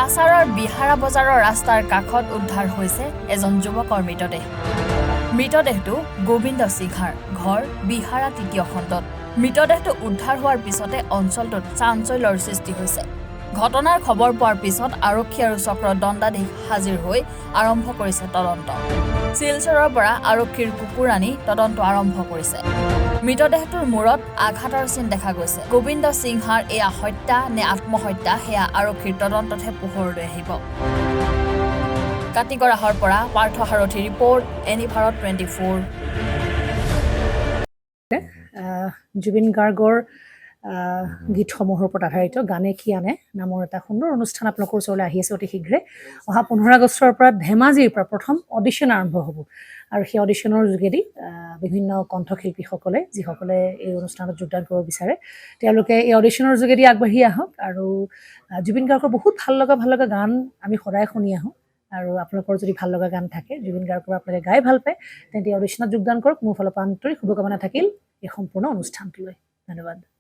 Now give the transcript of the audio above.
কাছাৰৰ বিহাৰা বজাৰৰ ৰাস্তাৰ কাষত উদ্ধাৰ হৈছে এজন যুৱকৰ মৃতদেহ। মৃতদেহটো গোবিন্দ সিংহাৰ, ঘৰ বিহাৰা তৃতীয় খণ্ডত। মৃতদেহটো উদ্ধাৰ হোৱাৰ পিছতে অঞ্চলটোত চাঞ্চল্যৰ সৃষ্টি হৈছে। ঘটনাৰ খবৰ পোৱাৰ পিছত আৰক্ষী আৰু চক্ৰ দণ্ডাধীশ হাজিৰ হৈ আৰম্ভ কৰিছে তদন্ত। শিলচৰৰ পৰা আৰক্ষীৰ কুকুৰ আনি তদন্ত আৰম্ভ কৰিছে। মৃতদেহটোৰ মূৰত আঘাতৰ চিন দেখা গৈছে। গোবিন্দ সিংহাৰ এয়া হত্যা নে আত্মহত্যা সেয়া আৰক্ষীৰ তদন্ততহে পোহৰলৈ আহিব। কাটিগড়াহৰ পৰা পাৰ্থ সাৰথী ৰিপৰ্ট, এনি ভাৰত 24। জুবিন গাৰ্গৰ গীতসমূহৰ ওপৰত আধাৰিত গানে কি আনে নামৰ এটা সুন্দৰ অনুষ্ঠান আপোনালোকৰ ওচৰলৈ আহি আছে অতি শীঘ্ৰে। অহা 15 আগষ্টৰ পৰা ধেমাজিৰ পৰা প্ৰথম অডিশ্যন আৰম্ভ হ'ব আৰু সেই অডিশ্যনৰ যোগেদি বিভিন্ন কণ্ঠশিল্পীসকলে যিসকলে এই অনুষ্ঠানত যোগদান কৰিব বিচাৰে তেওঁলোকে এই অডিশ্যনৰ যোগেদি আগবাঢ়ি আহক আৰু জুবিন গাৰ্গৰ বহুত ভাল লগা গান আমি সদায় শুনি আহোঁ। আৰু আপোনালোকৰ যদি ভাল লগা গান থাকে জুবিন গাৰ্গৰ আপোনালোকে গাই ভাল পায় তেন্তে অডিশ্যনত যোগদান কৰক। মোৰ ফালৰ পৰা আন্তৰিক শুভকামনা থাকিল এই সম্পূৰ্ণ অনুষ্ঠানটোলৈ। ধন্যবাদ।